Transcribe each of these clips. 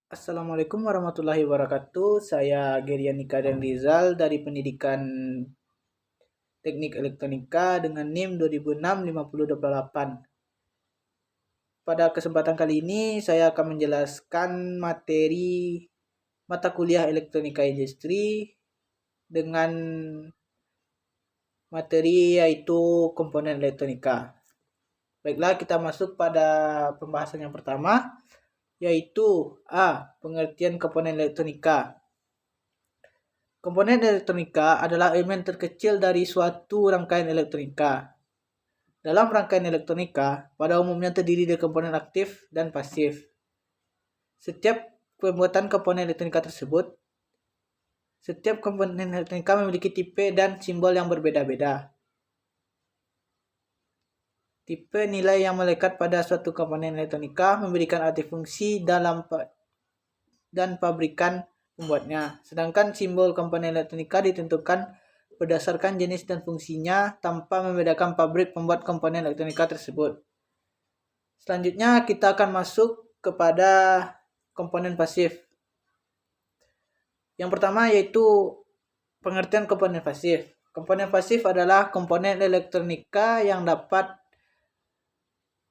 Assalamualaikum warahmatullahi wabarakatuh. Saya Gerian Nikadang Rizal dari Pendidikan Teknik Elektronika dengan NIM 2006-5028. Pada kesempatan kali ini saya akan menjelaskan materi mata kuliah Elektronika Industri dengan materi yaitu komponen elektronika. Baiklah, kita masuk pada pembahasan yang pertama, yaitu A. Pengertian komponen elektronika. Komponen elektronika adalah elemen terkecil dari suatu rangkaian elektronika. Dalam rangkaian elektronika, pada umumnya terdiri dari komponen aktif dan pasif. Setiap komponen elektronika memiliki tipe dan simbol yang berbeda-beda. Tipe nilai yang melekat pada suatu komponen elektronika memberikan arti fungsi dan pabrikan pembuatnya. Sedangkan simbol komponen elektronika ditentukan berdasarkan jenis dan fungsinya tanpa membedakan pabrik pembuat komponen elektronika tersebut. Selanjutnya kita akan masuk kepada komponen pasif. Yang pertama yaitu pengertian komponen pasif. Komponen pasif adalah komponen elektronika yang dapat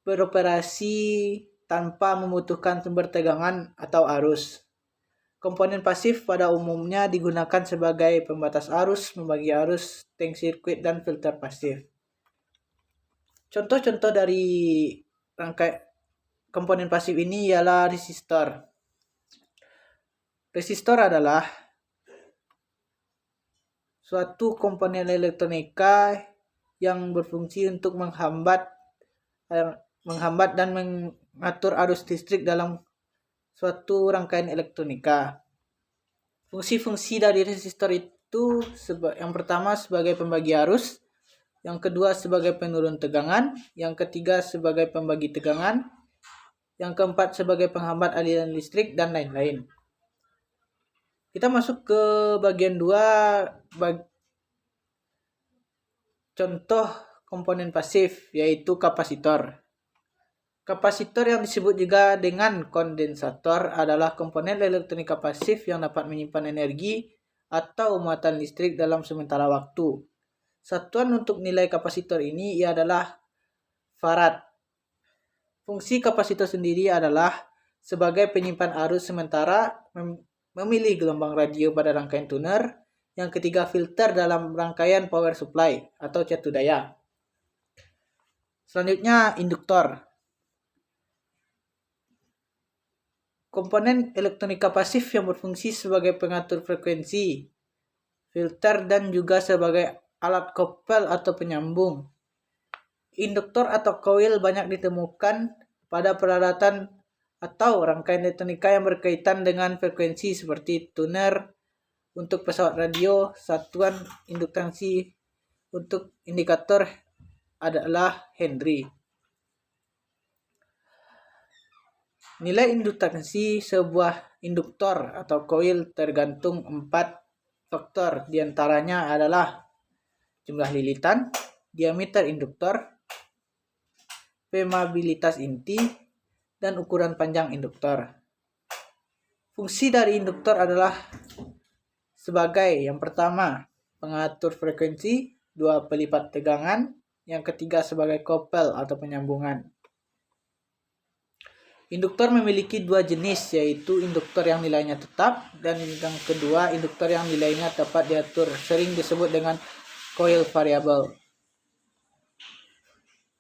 beroperasi tanpa membutuhkan sumber tegangan atau arus. Komponen pasif pada umumnya digunakan sebagai pembatas arus, pembagi arus, tank sirkuit, dan filter pasif. Contoh-contoh dari rangkai komponen pasif ini ialah resistor. Resistor adalah suatu komponen elektronika yang berfungsi untuk menghambat dan mengatur arus listrik dalam suatu rangkaian elektronika. Fungsi-fungsi dari resistor itu yang pertama sebagai pembagi arus, yang kedua sebagai penurun tegangan, yang ketiga sebagai pembagi tegangan, yang keempat sebagai penghambat aliran listrik, dan lain-lain. Kita masuk ke bagian 2, contoh komponen pasif, yaitu kapasitor. Kapasitor yang disebut juga dengan kondensator adalah komponen elektronika pasif yang dapat menyimpan energi atau muatan listrik dalam sementara waktu. Satuan untuk nilai kapasitor ini adalah farad. Fungsi kapasitor sendiri adalah sebagai penyimpan arus sementara, memilih gelombang radio pada rangkaian tuner, yang ketiga filter dalam rangkaian power supply atau catu daya. Selanjutnya induktor. Komponen elektronika pasif yang berfungsi sebagai pengatur frekuensi, filter, dan juga sebagai alat kopel atau penyambung. Induktor atau koil banyak ditemukan pada peralatan atau rangkaian elektronika yang berkaitan dengan frekuensi seperti tuner untuk pesawat radio. Satuan induktansi untuk indikator adalah Henry. Nilai induktansi sebuah induktor atau koil tergantung 4 faktor. Di antaranya adalah jumlah lilitan, diameter induktor, permeabilitas inti, dan ukuran panjang induktor. Fungsi dari induktor adalah sebagai yang pertama pengatur frekuensi, 2 pelipat tegangan, yang ketiga sebagai kopel atau penyambungan. Induktor memiliki 2 jenis, yaitu induktor yang nilainya tetap dan yang kedua induktor yang nilainya dapat diatur, sering disebut dengan coil variable.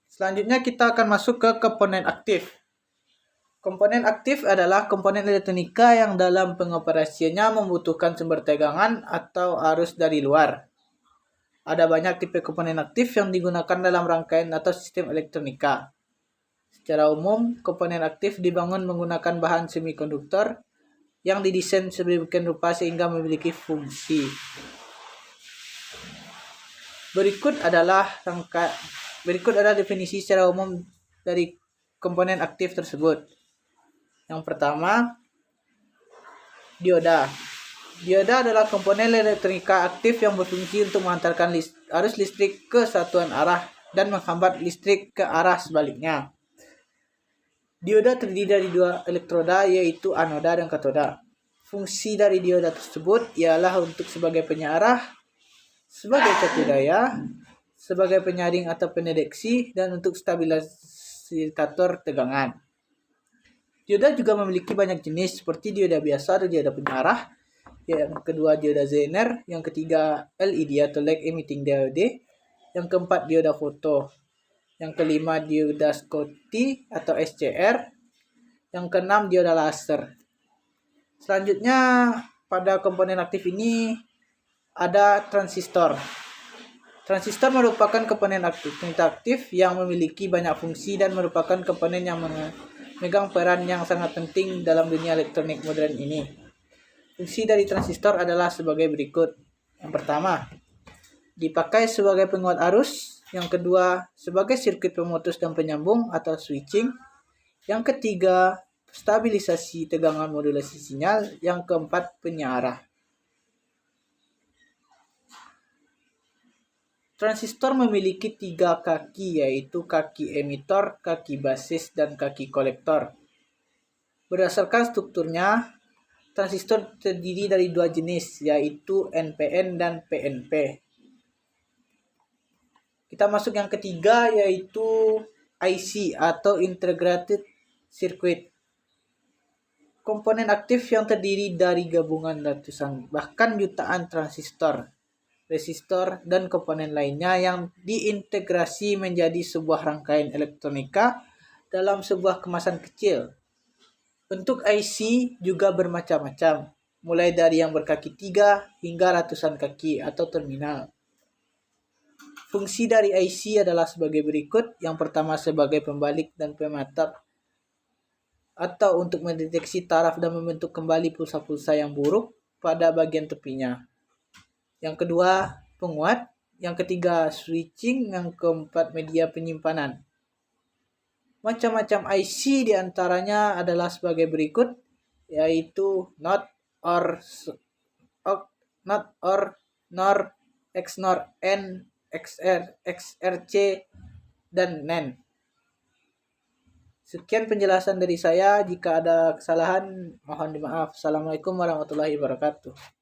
Selanjutnya kita akan masuk ke komponen aktif. Komponen aktif adalah komponen elektronika yang dalam pengoperasiannya membutuhkan sumber tegangan atau arus dari luar. Ada banyak tipe komponen aktif yang digunakan dalam rangkaian atau sistem elektronika. Secara umum, komponen aktif dibangun menggunakan bahan semikonduktor yang didesain sedemikian rupa sehingga memiliki fungsi. Berikut adalah definisi secara umum dari komponen aktif tersebut. Yang pertama, dioda. Dioda adalah komponen elektronika aktif yang berfungsi untuk mengantarkan arus listrik ke satuan arah dan menghambat listrik ke arah sebaliknya. Dioda terdiri dari dua elektroda, yaitu anoda dan katoda. Fungsi dari dioda tersebut ialah untuk sebagai penyiarah, sebagai catudaya, sebagai penyaring atau pendeteksi, dan untuk stabilisator tegangan. Dioda juga memiliki banyak jenis seperti dioda biasa atau dioda penyiarah, yang kedua dioda Zener, yang ketiga LED atau light emitting diode, yang keempat dioda foto, yang kelima dioda Schottky atau SCR, yang keenam dioda laser. Selanjutnya pada komponen aktif ini ada transistor. Transistor merupakan komponen aktif yang memiliki banyak fungsi dan merupakan komponen yang memegang peran yang sangat penting dalam dunia elektronik modern ini. Fungsi dari transistor adalah sebagai berikut. Yang pertama, dipakai sebagai penguat arus. Yang kedua, sebagai sirkuit pemutus dan penyambung atau switching. Yang ketiga, stabilisasi tegangan modulasi sinyal. Yang keempat, penyiarah. Transistor memiliki 3 kaki, yaitu kaki emitor, kaki basis, dan kaki kolektor. Berdasarkan strukturnya, transistor terdiri dari dua jenis, yaitu NPN dan PNP. Kita masuk yang ketiga, yaitu IC atau Integrated Circuit. Komponen aktif yang terdiri dari gabungan ratusan bahkan jutaan transistor, resistor, dan komponen lainnya yang diintegrasi menjadi sebuah rangkaian elektronika dalam sebuah kemasan kecil. Bentuk IC juga bermacam-macam, mulai dari yang berkaki 3 hingga ratusan kaki atau terminal. Fungsi dari IC adalah sebagai berikut. Yang pertama sebagai pembalik dan pematap atau untuk mendeteksi taraf dan membentuk kembali pulsa-pulsa yang buruk pada bagian tepinya. Yang kedua, penguat. Yang ketiga, switching. Yang keempat, media penyimpanan. Macam-macam IC diantaranya adalah sebagai berikut, yaitu NOT, OR, NOR, XNOR, N, XR, XRC, dan NAND. Sekian penjelasan dari saya. Jika ada kesalahan, mohon dimaaf. Assalamualaikum warahmatullahi wabarakatuh.